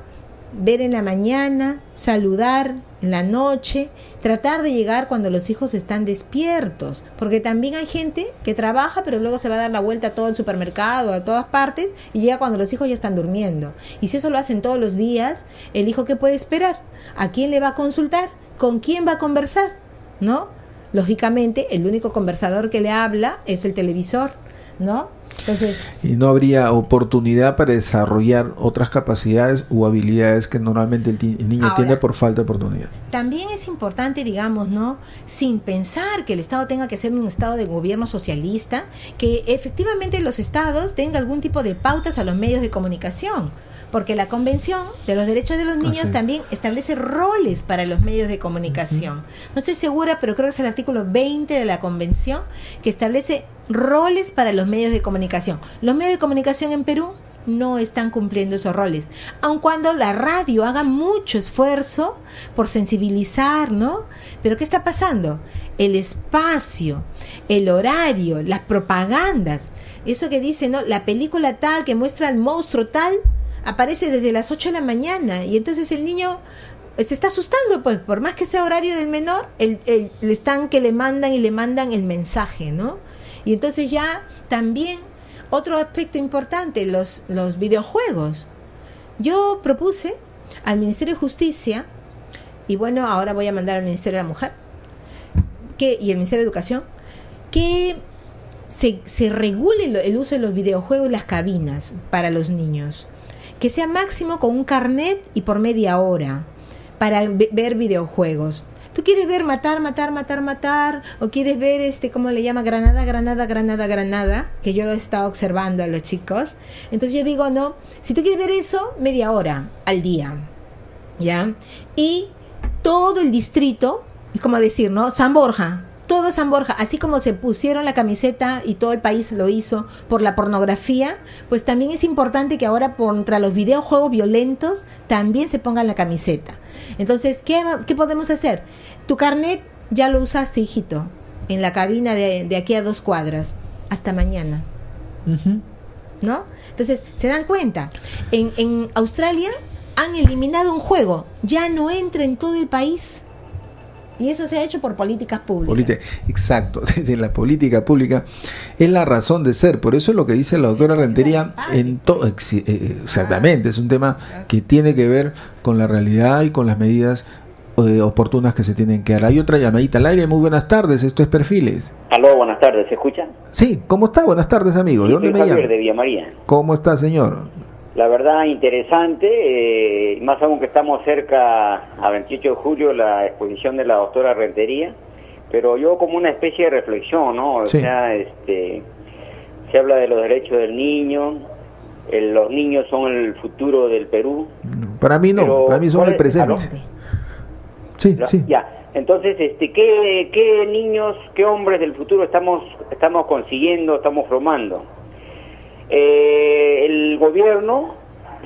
ver en la mañana, saludar en la noche, tratar de llegar cuando los hijos están despiertos, porque también hay gente que trabaja pero luego se va a dar la vuelta a todo el supermercado, a todas partes, y llega cuando los hijos ya están durmiendo. Y si eso lo hacen todos los días, el hijo, ¿qué puede esperar? ¿A quién le va a consultar? ¿Con quién va a conversar? ¿No? Lógicamente, el único conversador que le habla es el televisor, ¿no? Entonces, y no habría oportunidad para desarrollar otras capacidades u habilidades que normalmente el niño ahora, tiene por falta de oportunidad. También es importante, digamos, ¿no? Sin pensar que el Estado tenga que ser un Estado de gobierno socialista, que efectivamente los Estados tengan algún tipo de pautas a los medios de comunicación. Porque la Convención de los Derechos de los Niños también establece roles para los medios de comunicación. No estoy segura, pero creo que es el artículo 20 de la Convención que establece roles para los medios de comunicación. Los medios de comunicación en Perú no están cumpliendo esos roles, aun cuando la radio haga mucho esfuerzo por sensibilizar, ¿no? Pero ¿qué está pasando? El espacio, el horario, las propagandas, eso que dice, ¿no? La película tal que muestra al monstruo tal aparece desde las 8 de la mañana y entonces el niño se está asustando, pues por más que sea horario del menor, están que le mandan el mensaje, ¿no? Y entonces ya también otro aspecto importante, los videojuegos. Yo propuse al Ministerio de Justicia, y bueno, ahora voy a mandar al Ministerio de la Mujer y el Ministerio de Educación, que se regule el uso de los videojuegos y las cabinas para los niños. Que sea máximo con un carnet y por media hora para ver videojuegos. ¿Tú quieres ver matar, o quieres ver cómo le llama granada, que yo lo he estado observando a los chicos? Entonces yo digo, no, si tú quieres ver eso, media hora al día, ¿ya? Y todo el distrito, es como decir, ¿no? San Borja, todo San Borja, así como se pusieron la camiseta y todo el país lo hizo por la pornografía, pues también es importante que ahora contra los videojuegos violentos también se pongan la camiseta. Entonces, ¿qué podemos hacer? Tu carnet ya lo usaste, hijito, en la cabina de aquí a 2 cuadras. Hasta mañana. ¿No? Entonces, ¿se dan cuenta? En Australia han eliminado un juego, ya no entra en todo el país. Y eso se ha hecho por políticas públicas. Exacto, desde la política pública es la razón de ser. Por eso es lo que dice la doctora Rentería en todo. Exactamente, es un tema que tiene que ver con la realidad y con las medidas oportunas que se tienen que dar. Hay otra llamadita al aire. Muy buenas tardes, esto es Perfiles. Aló, buenas tardes, ¿se escucha? Sí, ¿cómo está? Buenas tardes, amigo. ¿De dónde me llama? De Villa María. ¿Cómo está, señor? La verdad, interesante, más aún que estamos cerca, a 28 de julio, la exposición de la doctora Rentería, pero yo como una especie de reflexión, ¿no? O sea, se habla de los derechos del niño, los niños son el futuro del Perú. Para mí no, pero, para mí son el presente. Sí. Ya, entonces, ¿qué niños, qué hombres del futuro estamos consiguiendo, estamos formando? El gobierno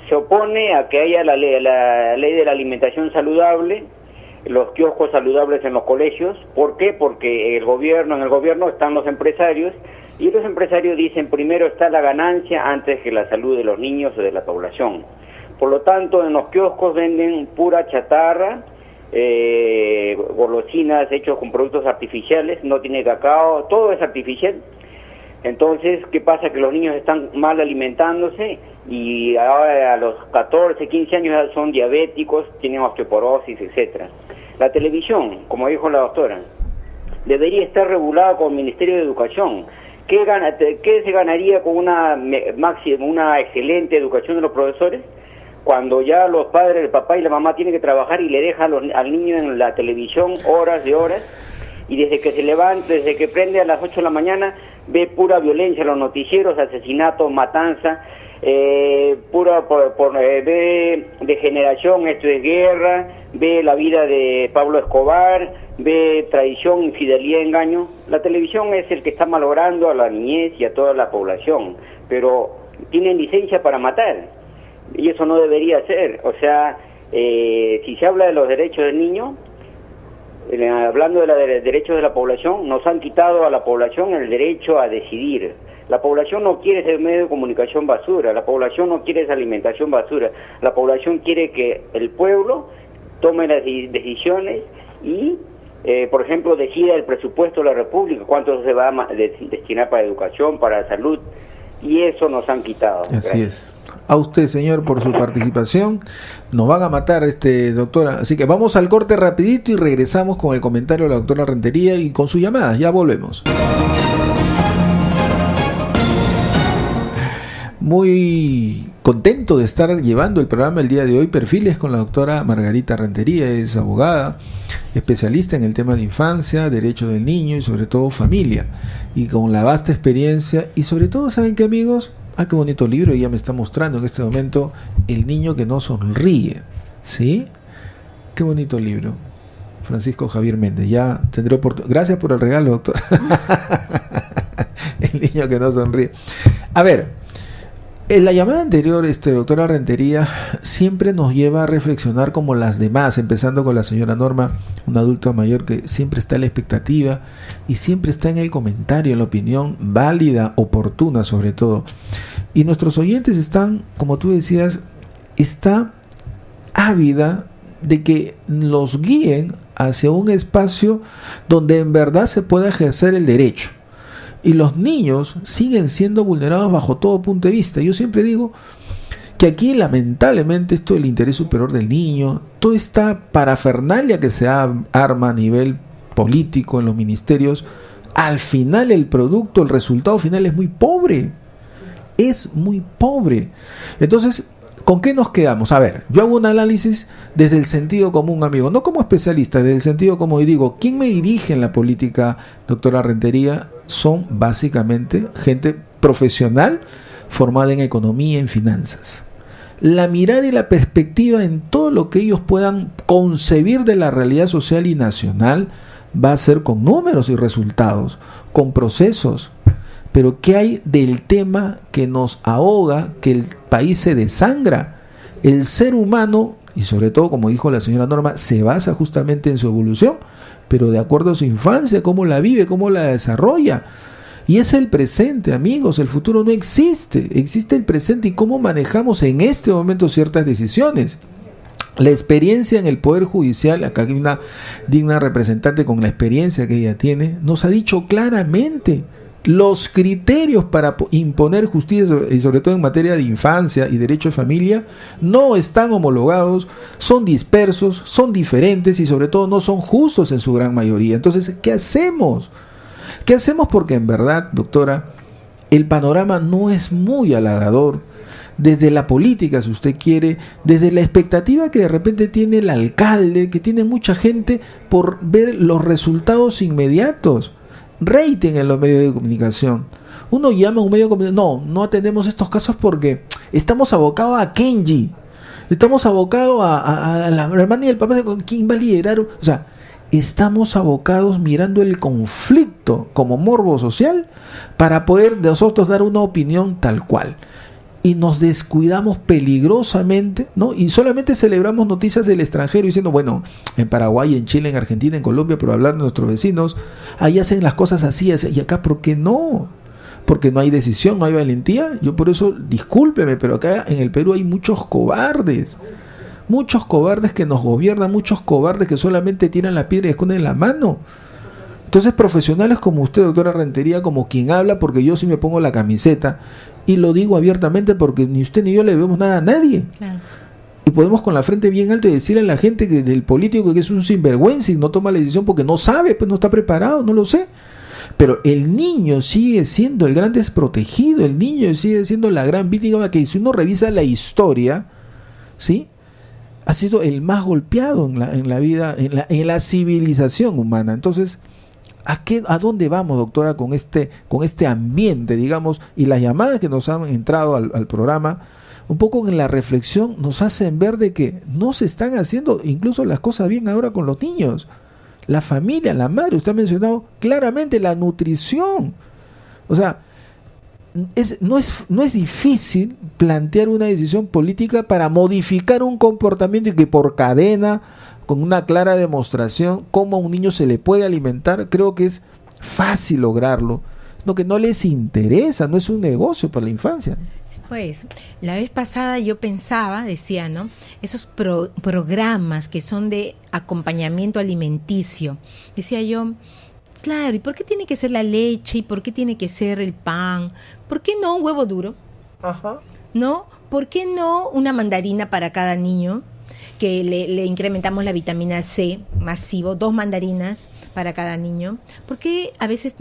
se opone a que haya la ley de la alimentación saludable, los kioscos saludables en los colegios. ¿Por qué? Porque en el gobierno están los empresarios, y los empresarios dicen primero está la ganancia antes que la salud de los niños o de la población. Por lo tanto, en los kioscos venden pura chatarra, golosinas hechos con productos artificiales, no tiene cacao, todo es artificial. Entonces, ¿qué pasa? Que los niños están mal alimentándose y ahora a los 14, 15 años ya son diabéticos, tienen osteoporosis, etcétera. La televisión, como dijo la doctora, debería estar regulada con el Ministerio de Educación. ¿Qué se ganaría con una excelente educación de los profesores? Cuando ya los padres, el papá y la mamá tienen que trabajar y le dejan al niño en la televisión horas de horas, y desde que se levanta, desde que prende a las 8 de la mañana, ve pura violencia en los noticieros, asesinatos, matanza, ve degeneración, esto es guerra, ve la vida de Pablo Escobar, ve traición, infidelidad, engaño. La televisión es el que está malogrando a la niñez y a toda la población, pero tienen licencia para matar, y eso no debería ser. O sea, si se habla de los derechos del niño, hablando de los derechos de la población, nos han quitado a la población el derecho a decidir. La población no quiere ese medio de comunicación basura, la población no quiere esa alimentación basura, la población quiere que el pueblo tome las decisiones y, por ejemplo, decida el presupuesto de la República, cuánto se va a destinar para educación, para salud, y eso nos han quitado. Así es. A usted, señor, por su participación. Nos van a matar, doctora. Así que vamos al corte rapidito y regresamos con el comentario de la doctora Rentería y con su llamada. Ya volvemos. muy contento de estar llevando el programa el día de hoy, Perfiles, con la doctora Margarita Rentería. Es abogada, especialista en el tema de infancia, derecho del niño y sobre todo familia, y con la vasta experiencia y sobre todo, ¿saben qué, amigos? Qué bonito libro, ella me está mostrando en este momento, El niño que no sonríe, ¿sí? Qué bonito libro. Francisco Javier Méndez, ya tendré oportunidad. Gracias por el regalo, doctor. El niño que no sonríe. A ver, en la llamada anterior, doctora Rentería siempre nos lleva a reflexionar como las demás, empezando con la señora Norma, una adulta mayor que siempre está en la expectativa y siempre está en el comentario, en la opinión válida, oportuna sobre todo. Y nuestros oyentes están, como tú decías, está ávida de que los guíen hacia un espacio donde en verdad se pueda ejercer el derecho. Y los niños siguen siendo vulnerados bajo todo punto de vista. Yo siempre digo que aquí lamentablemente esto del interés superior del niño, toda esta parafernalia que se arma a nivel político en los ministerios, al final el producto, el resultado final es muy pobre. Es muy pobre. Entonces, ¿con qué nos quedamos? A ver, yo hago un análisis desde el sentido común, amigo, no como especialista, desde el sentido común, y digo, ¿quién me dirige en la política, doctora Rentería? Son básicamente gente profesional formada en economía, en finanzas. La mirada y la perspectiva en todo lo que ellos puedan concebir de la realidad social y nacional va a ser con números y resultados, con procesos. Pero ¿qué hay del tema que nos ahoga, que el país se desangra? El ser humano, y sobre todo, como dijo la señora Norma, se basa justamente en su evolución, pero de acuerdo a su infancia, cómo la vive, cómo la desarrolla. Y es el presente, amigos, el futuro no existe, existe el presente y cómo manejamos en este momento ciertas decisiones. La experiencia en el Poder Judicial, acá hay una digna representante con la experiencia que ella tiene, nos ha dicho claramente los criterios para imponer justicia, y sobre todo en materia de infancia y derecho de familia, no están homologados, son dispersos, son diferentes y sobre todo no son justos en su gran mayoría. Entonces, ¿qué hacemos? ¿Qué hacemos? Porque en verdad, doctora, el panorama no es muy halagador. Desde la política, si usted quiere, desde la expectativa que de repente tiene el alcalde, que tiene mucha gente por ver los resultados inmediatos. Rating en los medios de comunicación. Uno llama a un medio de comunicación, no atendemos estos casos porque estamos abocados a Kenji, estamos abocados a la hermana y el papá de quién va a liderar. O sea, estamos abocados mirando el conflicto como morbo social para poder nosotros dar una opinión tal cual. Y nos descuidamos peligrosamente, ¿no? Y solamente celebramos noticias del extranjero diciendo, bueno, en Paraguay, en Chile, en Argentina, en Colombia, pero hablar de nuestros vecinos, ahí hacen las cosas así, y acá, ¿por qué no? Porque no hay decisión, no hay valentía. Yo por eso, discúlpeme, pero acá en el Perú hay muchos cobardes que nos gobiernan, muchos cobardes que solamente tiran la piedra y esconden la mano. Entonces, profesionales como usted, doctora Rentería, como quien habla, porque yo sí me pongo la camiseta, y lo digo abiertamente porque ni usted ni yo le debemos nada a nadie. Claro. Y podemos con la frente bien alta y decirle a la gente que del político que es un sinvergüenza y no toma la decisión porque no sabe, pues no está preparado, no lo sé. Pero el niño sigue siendo el gran desprotegido, el niño sigue siendo la gran víctima que, si uno revisa la historia, ¿sí?, ha sido el más golpeado en la vida, en la civilización humana. Entonces, ¿a dónde vamos, doctora, con este ambiente, digamos, y las llamadas que nos han entrado al programa, un poco en la reflexión, nos hacen ver de que no se están haciendo incluso las cosas bien ahora con los niños? La familia, la madre, usted ha mencionado claramente la nutrición. O sea, no es difícil plantear una decisión política para modificar un comportamiento y que por cadena, con una clara demostración cómo a un niño se le puede alimentar, creo que es fácil lograrlo. Lo que no les interesa, no es un negocio para la infancia. Sí, pues, la vez pasada yo pensaba, decía, ¿no?, esos programas que son de acompañamiento alimenticio. Decía yo, claro, ¿y por qué tiene que ser la leche? ¿Y por qué tiene que ser el pan? ¿Por qué no un huevo duro? Ajá. ¿No? ¿Por qué no una mandarina para cada niño? Que le incrementamos la vitamina C masivo, 2 mandarinas para cada niño. ¿Por qué a veces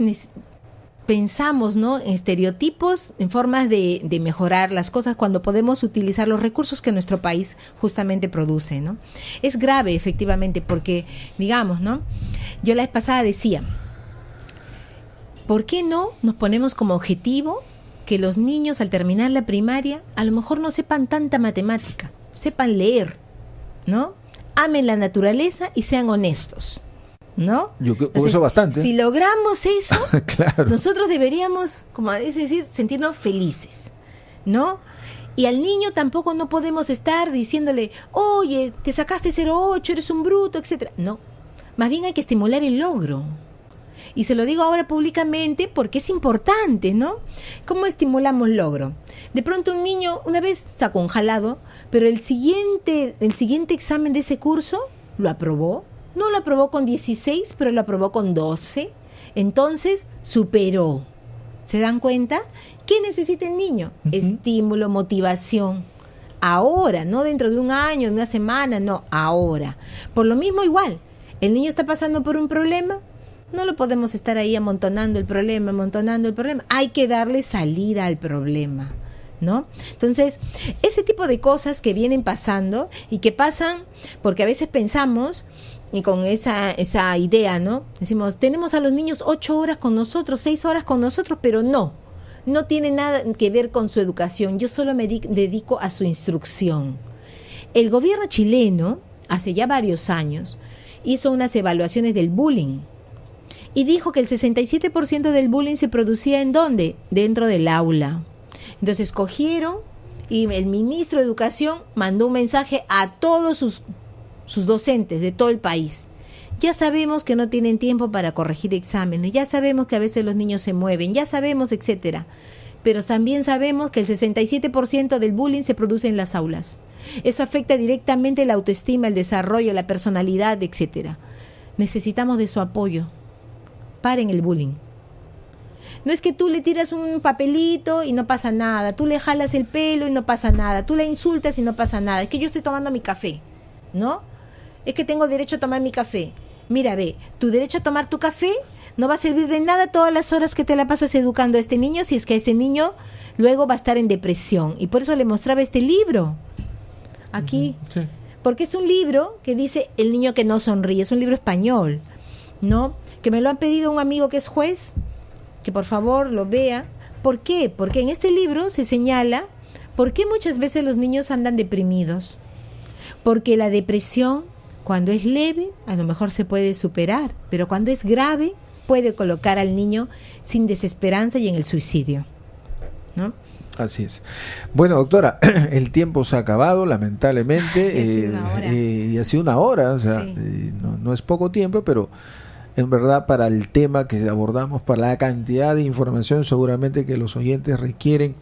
pensamos, ¿no?, en estereotipos, en formas de mejorar las cosas cuando podemos utilizar los recursos que nuestro país justamente produce, ¿no? Es grave, efectivamente, porque, digamos, ¿no?, yo la vez pasada decía, ¿por qué no nos ponemos como objetivo que los niños al terminar la primaria a lo mejor no sepan tanta matemática, sepan leer, ¿no? Amen la naturaleza y sean honestos, ¿no? Yo creo que eso bastante. Si logramos eso, claro, nosotros deberíamos, como es decir, sentirnos felices, ¿no? Y al niño tampoco no podemos estar diciéndole, oye, te sacaste 0,8, eres un bruto, etcétera. No, más bien hay que estimular el logro. Y se lo digo ahora públicamente porque es importante, ¿no? ¿Cómo estimulamos logro? De pronto un niño una vez sacó un jalado, pero el siguiente examen de ese curso lo aprobó. No lo aprobó con 16, pero lo aprobó con 12. Entonces, superó. ¿Se dan cuenta? ¿Qué necesita el niño? Estímulo, motivación. Ahora, no dentro de un año, de una semana, no, ahora. Por lo mismo, igual, el niño está pasando por un problema, no lo podemos estar ahí amontonando el problema. Hay que darle salida al problema, ¿no? Entonces, ese tipo de cosas que vienen pasando y que pasan porque a veces pensamos, y con esa idea, ¿no? Decimos, tenemos a los niños 8 horas con nosotros, 6 horas con nosotros, pero no tiene nada que ver con su educación. Yo solo me dedico a su instrucción. El gobierno chileno, hace ya varios años, hizo unas evaluaciones del bullying y dijo que el 67% del bullying se producía ¿en dónde? Dentro del aula. Entonces cogieron y el ministro de Educación mandó un mensaje a todos sus docentes de todo el país. Ya sabemos que no tienen tiempo para corregir exámenes, ya sabemos que a veces los niños se mueven, ya sabemos, etcétera. Pero también sabemos que el 67% del bullying se produce en las aulas. Eso afecta directamente la autoestima, el desarrollo, la personalidad, etcétera. Necesitamos de su apoyo. Paren el bullying. No es que tú le tiras un papelito y no pasa nada, tú le jalas el pelo y no pasa nada, tú le insultas y no pasa nada. Es que yo estoy tomando mi café, ¿no? Es que tengo derecho a tomar mi café. Mira, ve, tu derecho a tomar tu café no va a servir de nada todas las horas que te la pasas educando a este niño, si es que ese niño luego va a estar en depresión. Y por eso le mostraba este libro aquí, sí, porque es un libro que dice El niño que no sonríe, es un libro español, ¿no? Que me lo han pedido un amigo que es juez, que por favor lo vea. ¿Por qué? Porque en este libro se señala por qué muchas veces los niños andan deprimidos. Porque la depresión, cuando es leve, a lo mejor se puede superar, pero cuando es grave, puede colocar al niño sin desesperanza y en el suicidio, ¿no? Así es. Bueno, doctora, el tiempo se ha acabado, lamentablemente, y ha sido una hora, o sea, sí. No es poco tiempo, pero en verdad para el tema que abordamos, para la cantidad de información seguramente que los oyentes requieren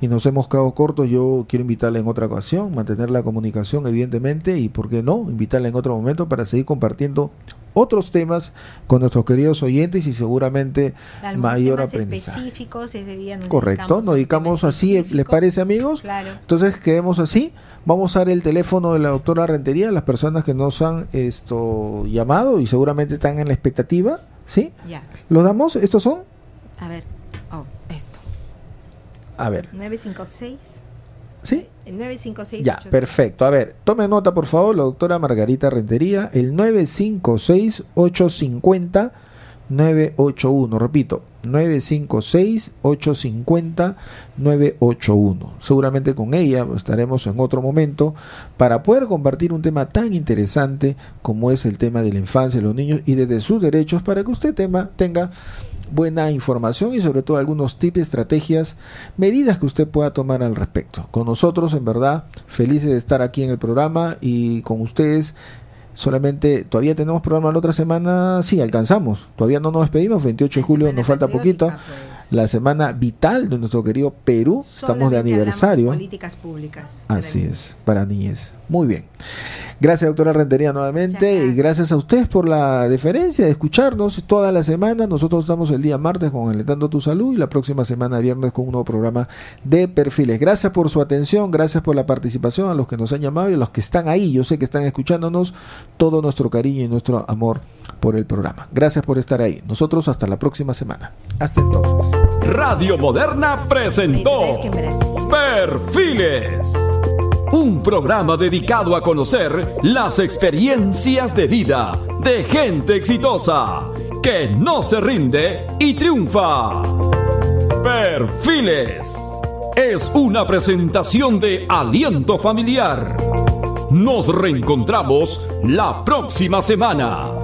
y nos hemos quedado cortos, yo quiero invitarle en otra ocasión, mantener la comunicación evidentemente y por qué no, invitarle en otro momento para seguir compartiendo otros temas con nuestros queridos oyentes y seguramente mayor aprendizaje. Específicos, ese día correcto, nos dedicamos así, ¿les parece, amigos? Claro. Entonces quedemos así. Vamos a dar el teléfono de la doctora Rentería, las personas que nos han llamado y seguramente están en la expectativa, ¿sí? Ya. ¿Los damos? ¿Estos son? A ver, esto. A ver. 956. ¿Sí? El 956. Ya, perfecto. A ver, tome nota, por favor, la doctora Margarita Rentería, el 956-850-981. Repito, 956-850-981. Seguramente con ella estaremos en otro momento para poder compartir un tema tan interesante como es el tema de la infancia de los niños y desde sus derechos para que usted tenga buena información y sobre todo algunos tips, estrategias, medidas que usted pueda tomar al respecto. Con nosotros, en verdad, felices de estar aquí en el programa y con ustedes. Solamente, todavía tenemos programa la otra semana, sí, alcanzamos, todavía no nos despedimos, 28 de julio nos falta poquito, pues. La semana vital de nuestro querido Perú, estamos de aniversario. Políticas públicas. Así es, para niñez. Muy bien. Gracias, doctora Rentería, nuevamente. Y gracias a ustedes por la deferencia de escucharnos toda la semana. Nosotros estamos el día martes con Alentando tu Salud y la próxima semana viernes con un nuevo programa de Perfiles. Gracias por su atención, gracias por la participación, a los que nos han llamado y a los que están ahí. Yo sé que están escuchándonos. Todo nuestro cariño y nuestro amor por el programa. Gracias por estar ahí. Nosotros hasta la próxima semana. Hasta entonces. Radio Moderna presentó Perfiles, un programa dedicado a conocer las experiencias de vida de gente exitosa que no se rinde y triunfa. Perfiles es una presentación de Aliento Familiar. Nos reencontramos la próxima semana.